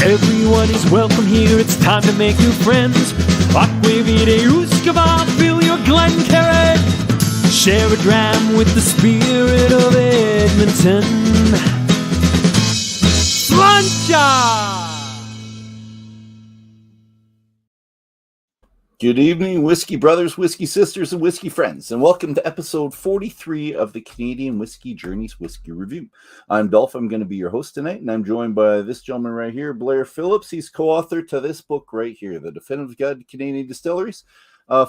Everyone is welcome here, it's time to make new friends. Aquavide Uskava, fill your Glencairn. Share a dram with the spirit of Edmonton. Sluncha! Good evening, Whiskey Brothers, Whiskey Sisters, and Whiskey Friends, and welcome to episode 43 of the Canadian Whisky Journey's Whiskey Review. I'm Dolph. I'm going to be your host tonight, and I'm joined by this gentleman right here, Blair Phillips. He's co-author to this book right here, The Definitive Guide to Canadian Distilleries.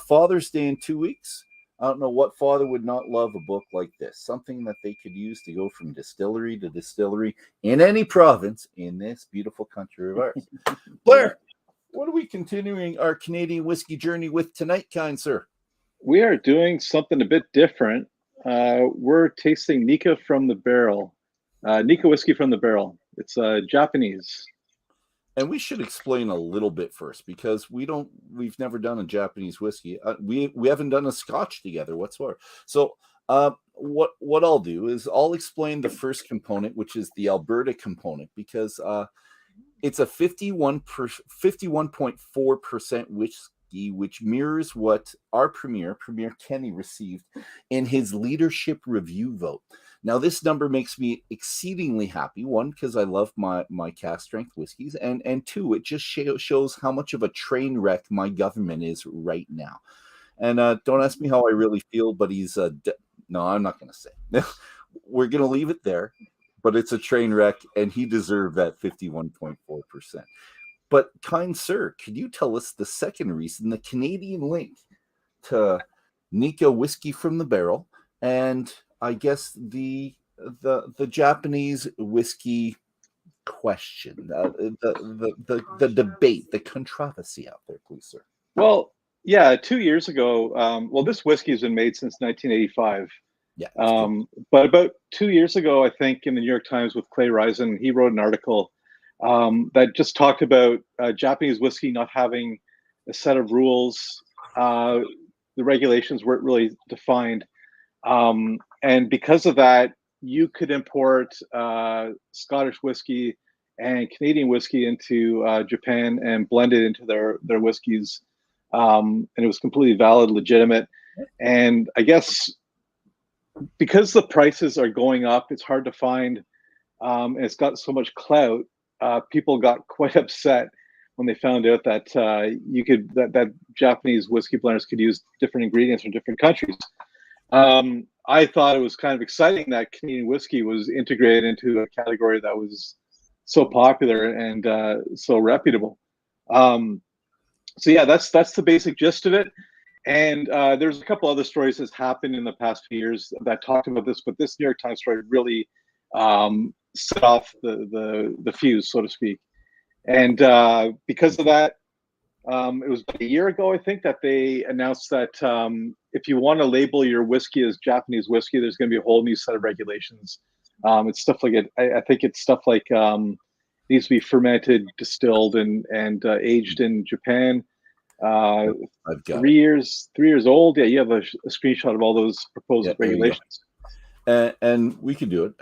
Father's Day in 2 weeks. I don't know what father would not love a book like this, something that they could use to go from distillery to distillery in any province in this beautiful country of ours. Blair, what are we continuing our Canadian whiskey journey with tonight, kind sir? We are doing something a bit different. We're tasting Nikka from the barrel. Nikka whiskey from the barrel. It's Japanese. And we should explain a little bit first, because we've never done a Japanese whiskey. We haven't done a Scotch together whatsoever. So what I'll do is I'll explain the first component, which is the Alberta component, because it's a 51.4% whiskey, which mirrors what our Premier Kenny, received in his leadership review vote. Now, this number makes me exceedingly happy. One, because I love my cask strength whiskeys, and two, it just shows how much of a train wreck my government is right now. And don't ask me how I really feel, but he's no, I'm not going to say. We're going to leave it there. But it's a train wreck, and he deserved that 51.4%. But, kind sir, could you tell us the second reason, the Canadian link to Nikka whiskey from the barrel, and I guess the Japanese whiskey question, the debate, the controversy out there, please, sir? Well, yeah, 2 years ago. This whiskey has been made since 1985. Yeah. But about 2 years ago, I think in the New York Times with Clay Risen, he wrote an article that just talked about Japanese whiskey not having a set of rules. The regulations weren't really defined. And because of that, you could import Scottish whiskey and Canadian whiskey into Japan and blend it into their whiskeys. And it was completely valid, legitimate. And I guess because the prices are going up, it's hard to find, and it's got so much clout. People got quite upset when they found out that that Japanese whiskey blenders could use different ingredients from different countries. I thought it was kind of exciting that Canadian whiskey was integrated into a category that was so popular and so reputable. So yeah, that's the basic gist of it. And there's a couple other stories that's happened in the past few years that talked about this, but this New York Times story really set off the fuse, so to speak. And because of that, it was about a year ago, I think, that they announced that if you want to label your whiskey as Japanese whiskey, there's going to be a whole new set of regulations. It's stuff like I think it's stuff like needs to be fermented, distilled, and aged in Japan. I've got 3 years old. Yeah, you have a screenshot of all those proposed regulations. And we can do it.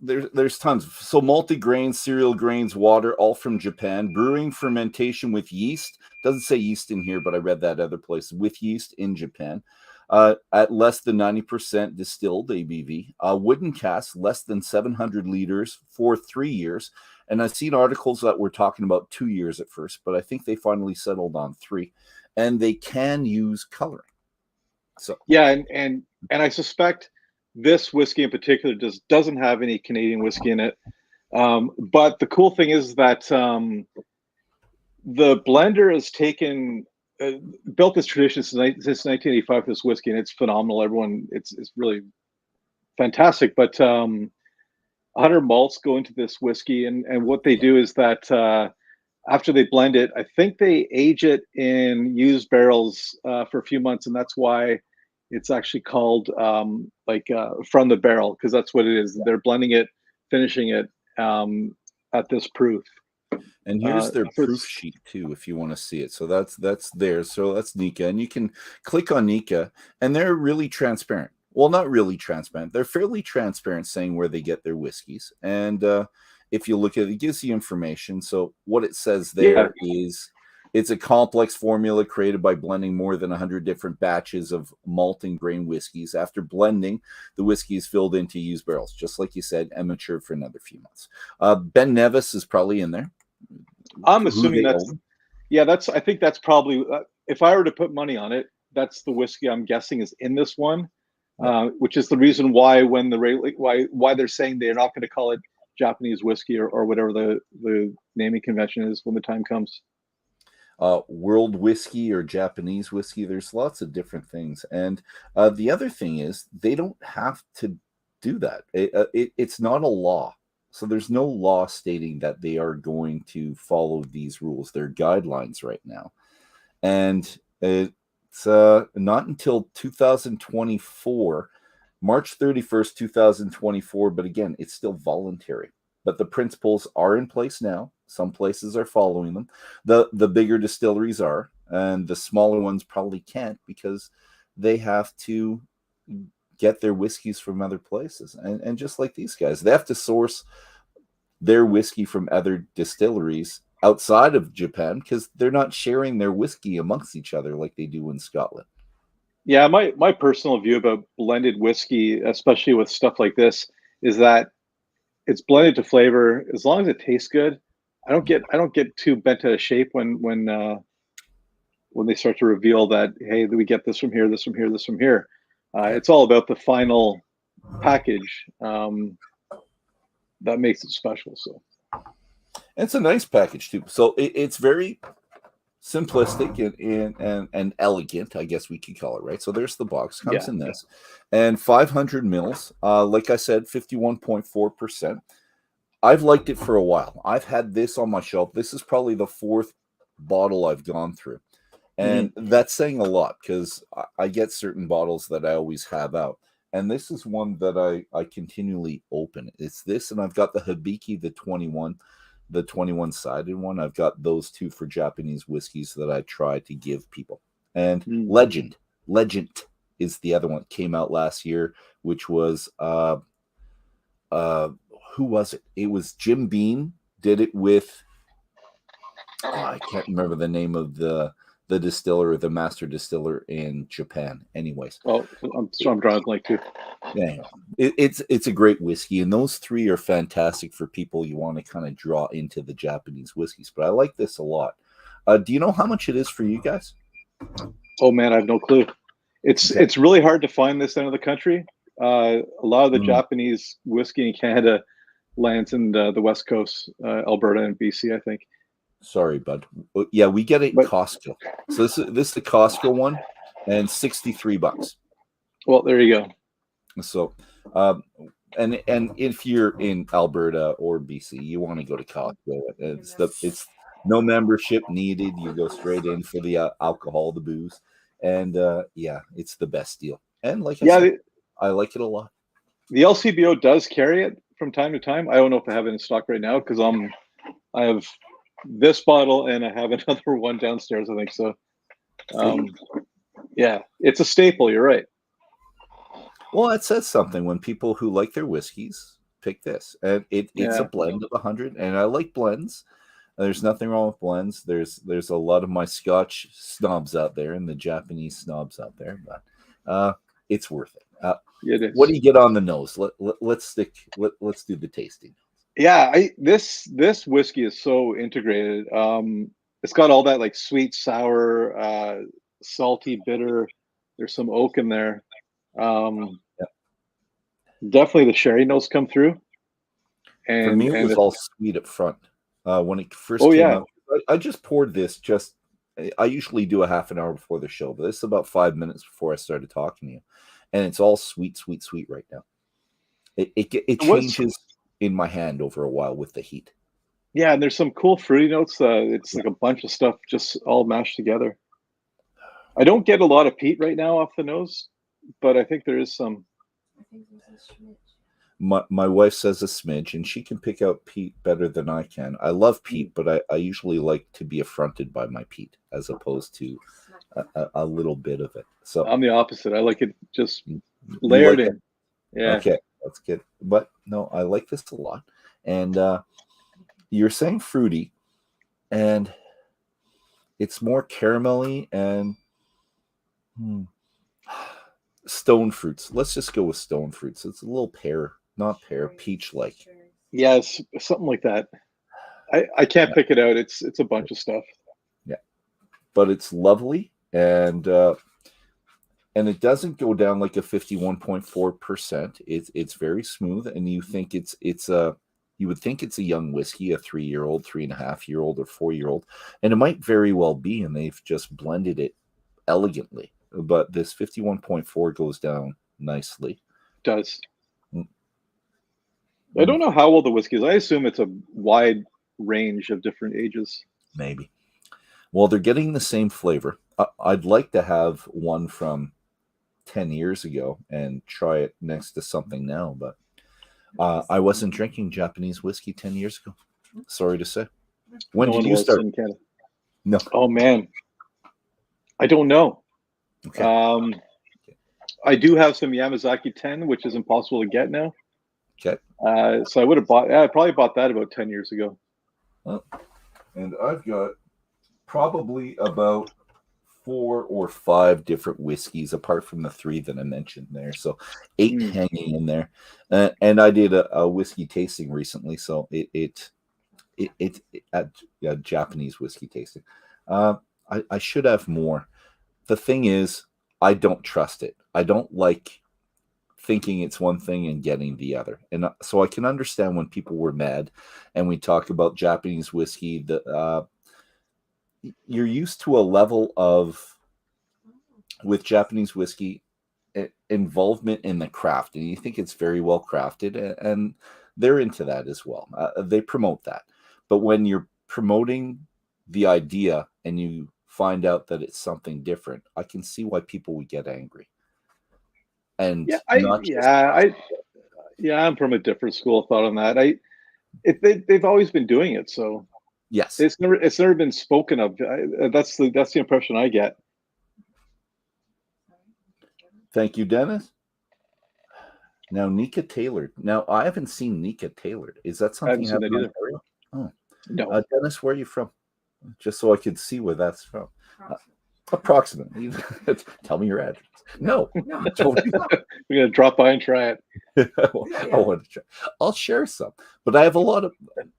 There's tons. So multi-grain, cereal grains, water, all from Japan. Brewing, fermentation with yeast. Doesn't say yeast in here, but I read that other place. With yeast in Japan. At less than 90% distilled ABV. Wooden casks, less than 700 liters for 3 years. And I've seen articles that were talking about 2 years at first, but I think they finally settled on 3. And they can use coloring. So yeah, and I suspect this whiskey in particular doesn't have any Canadian whiskey in it. But the cool thing is that the blender has built this tradition since 1985 for this whiskey, and it's phenomenal. It's really fantastic. But 100 malts go into this whiskey, and what they do is that after they blend it, I think they age it in used barrels for a few months, and that's why it's actually called from the barrel, because that's what it is. They're blending it, finishing it at this proof. And here's their proof sheet too, if you want to see it. So that's there. So that's Nikka, and you can click on Nikka, and they're really transparent. Well, not really transparent. They're fairly transparent, saying where they get their whiskeys, and if you look at it, it gives you information. So what it says there is it's a complex formula created by blending more than 100 different batches of malt and grain whiskeys. After blending, the whiskey is filled into used barrels, just like you said, and matured for another few months. Ben Nevis is probably in there. I'm assuming that's I think that's probably, if I were to put money on it, that's the whiskey I'm guessing is in this one, which is the reason why when why they're saying they're not going to call it Japanese whiskey or whatever the naming convention is when the time comes. World whiskey or Japanese whiskey. There's lots of different things. And the other thing is they don't have to do that. It's not a law. So there's no law stating that they are going to follow these rules. They're guidelines right now. And it's not until 2024, March 31st, 2024. But again, it's still voluntary. But the principles are in place now. Some places are following them. The bigger distilleries are, and the smaller ones probably can't because they have to get their whiskeys from other places. And just like these guys, they have to source their whiskey from other distilleries outside of Japan because they're not sharing their whiskey amongst each other like they do in Scotland. Yeah, my personal view about blended whiskey, especially with stuff like this, is that it's blended to flavor. As long as it tastes good, I don't get too bent out of shape when they start to reveal that, hey, we get this from here, this from here, this from here. It's all about the final package that makes it special. So it's a nice package too. So it's very simplistic and elegant, I guess we could call it, right? So there's the box, comes in this, and 500 mils. Like I said, 51.4%. I've liked it for a while. I've had this on my shelf. This is probably the fourth bottle I've gone through. And that's saying a lot because I get certain bottles that I always have out. And this is one that I continually open. It's this, and I've got the Hibiki, the 21-sided one. I've got those two for Japanese whiskeys that I try to give people. And Legend is the other one that came out last year, which was who was it? It was Jim Beam did it with I can't remember the name of the distiller, the master distiller in Japan. Anyways, I'm drawing blank too. Yeah, it's a great whiskey, and those three are fantastic for people you want to kind of draw into the Japanese whiskeys. But I like this a lot. Do you know how much it is for you guys? Oh man, I have no clue. It's really hard to find this end of the country. A lot of the Japanese whiskey in Canada lands in the West Coast, Alberta and BC, I think. Sorry, bud. Yeah, we get it in Costco. So this is the Costco one, and $63. Well, there you go. So, and if you're in Alberta or BC, you want to go to Costco. It's no membership needed. You go straight in for the alcohol, the booze, and it's the best deal. And like I said, I like it a lot. The LCBO does carry it from time to time. I don't know if they have it in stock right now because I have this bottle and I have another one downstairs, I think. So it's a staple. You're right. Well, it says something when people who like their whiskeys pick this, and it's a blend of 100, and I like blends. There's nothing wrong with blends. There's a lot of my Scotch snobs out there and the Japanese snobs out there, but it's worth it. What do you get on the nose? Let's do the tasting. Yeah, this whiskey is so integrated. It's got all that like sweet, sour, salty, bitter. There's some oak in there. Definitely the sherry notes come through. And for me, it was all sweet up front. When it first came out, I just poured this. I usually do a half an hour before the show, but this is about 5 minutes before I started talking to you, and it's all sweet right now. It changes in my hand over a while with the heat. Yeah, and there's some cool fruity notes. It's like a bunch of stuff just all mashed together. I don't get a lot of peat right now off the nose, but I think there is some. I think there's a smidge. My wife says a smidge, and she can pick out peat better than I can. I love peat, but I usually like to be affronted by my peat as opposed to a little bit of it. So I'm the opposite. I like it just layered in. Yeah. Okay, that's good. But no, I like this a lot. And you're saying fruity, and it's more caramelly and stone fruits. Let's just go with stone fruits. It's a little pear, not pear, peach-like. Yes, something like that. I can't pick it out. It's a bunch of stuff. Yeah, but it's lovely, and it doesn't go down like a 51.4%. It's very smooth, and you think you would think it's a young whiskey, a 3-year-old, 3.5-year-old, or 4-year-old, and it might very well be, and they've just blended it elegantly. But this 51.4 goes down nicely. It does. I don't know how old the whiskey is. I assume it's a wide range of different ages. Maybe. Well, they're getting the same flavor. I'd like to have one from 10 years ago and try it next to something now, but I wasn't drinking Japanese whiskey 10 years ago. Sorry to say. When did you start? In Canada. No. Oh, man. I don't know. Okay. I do have some Yamazaki 10, which is impossible to get now. Okay. So I would have bought. I probably bought that about 10 years ago. Well, and I've got probably about 4 or 5 different whiskeys, apart from the 3 that I mentioned there. So 8 hanging in there. And I did a whiskey tasting recently, so it's a Japanese whiskey tasting. I should have more. The thing is, I don't trust it. I don't like thinking it's one thing and getting the other. And so I can understand when people were mad and we talk about Japanese whiskey, you're used to a level of, with Japanese whiskey, involvement in the craft, and you think it's very well crafted, and they're into that as well. They promote that. But when you're promoting the idea and you find out that it's something different, I can see why people would get angry. And I'm from a different school of thought on that. They've always been doing it, so yes, it's never been spoken of. That's the impression I get. Thank you, Dennis. Now, Nikka tailored. Now, I haven't seen Nikka tailored. Is that something you have in Ontario? Oh, no. Dennis, where are you from? Just so I could see where that's from. Approximately. Tell me your address. No. We're gonna drop by and try it. I want to try. I'll share some, but I have a lot of.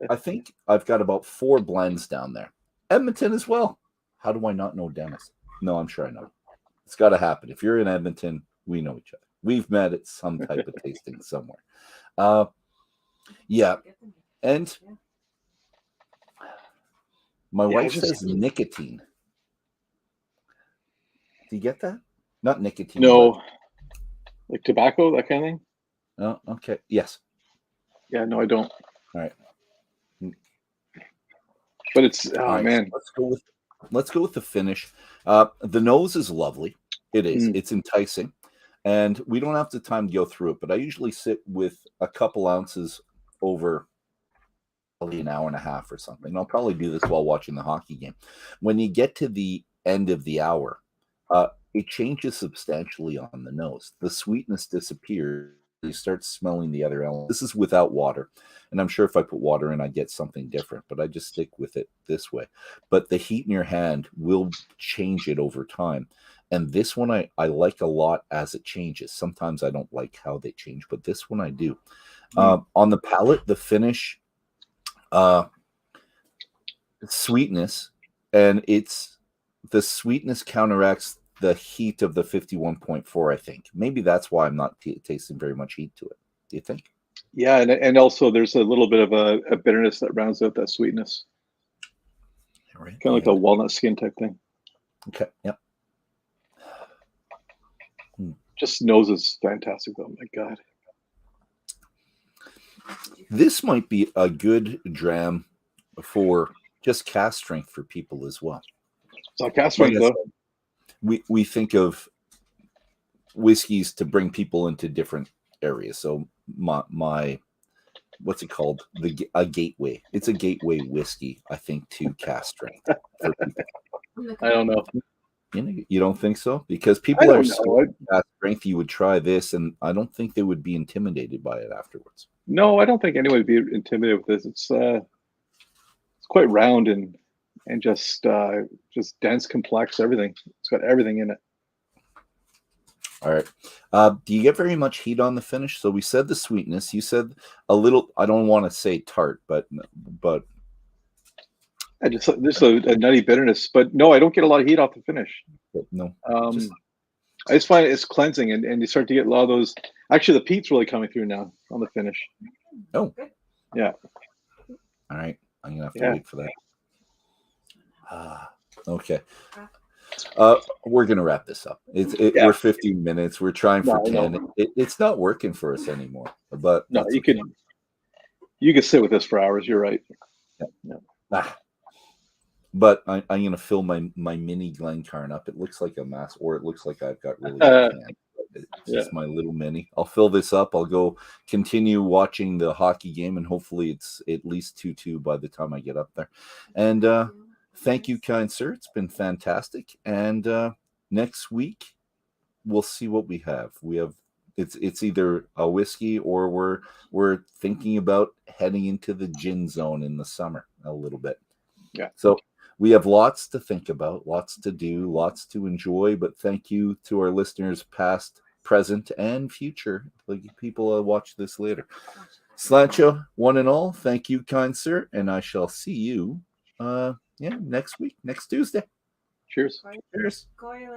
I think I've got about 4 blends down there. Edmonton as well. How do I not know Dennis? No, I'm sure I know. It's got to happen. If you're in Edmonton, we know each other. We've met at some type of tasting somewhere. Yeah, and my wife says nicotine. Do you get that? Not nicotine. No, like tobacco, that kind of thing. Oh, okay. Yes. Yeah. No, I don't. All right. But it's right, man. So let's go with the finish. The nose is lovely. It is. It's enticing, and we don't have the time to go through it. But I usually sit with a couple ounces over probably an hour and a half or something. I'll probably do this while watching the hockey game. When you get to the end of the hour, it changes substantially on the nose. The sweetness disappears. You start smelling the other elements. This is without water. And I'm sure if I put water in, I get something different, but I just stick with it this way. But the heat in your hand will change it over time. And this one I like a lot as it changes. Sometimes I don't like how they change, but this one I do. On the palate, the finish, sweetness, and the sweetness counteracts the heat of the 51.4, I think. Maybe that's why I'm not tasting very much heat to it. Do you think? Yeah, and also there's a little bit of a bitterness that rounds out that sweetness. Right. Kind of like a walnut skin type thing. Okay, yep. Just nose is fantastic, though. My God. This might be a good dram for just cask strength for people as well. It's not cask strength, though. We think of whiskeys to bring people into different areas. So my what's it called? A gateway. It's a gateway whiskey, I think, to cask strength for people. I don't know. You don't think so? Because people are so cask strength, you would try this, and I don't think they would be intimidated by it afterwards. No, I don't think anyone would be intimidated with this. quite round and just dense, complex. Everything. It's got everything in it. All right. Do you get very much heat on the finish? So we said the sweetness. You said a little. I don't want to say tart, but Just a nutty bitterness. But no, I don't get a lot of heat off the finish. no. I just find it's cleansing, and you start to get a lot of those. Actually, the peat's really coming through now on the finish. Oh, yeah. All right. I'm gonna have to wait for that. Okay. We're gonna wrap this up. We're 15 minutes. We're trying for 10. It's not working for us anymore. But no, you could sit with this for hours. You're right. Yeah. But I'm gonna fill my mini Glencairn up. It looks like a mass, or it looks like I've got really good can. It's just my little mini. I'll fill this up. I'll go continue watching the hockey game, and hopefully it's at least 2-2 by the time I get up there. And thank you, kind sir. It's been fantastic. And next week we'll see what we have. We have it's either a whiskey, or we're thinking about heading into the gin zone in the summer a little bit. Yeah. So we have lots to think about, lots to do, lots to enjoy. But thank you to our listeners, past, present, and future. Like people watch this later. Slancho, one and all, thank you, kind sir, and I shall see you next week, next Tuesday. Cheers. Cheers. Go Oilers.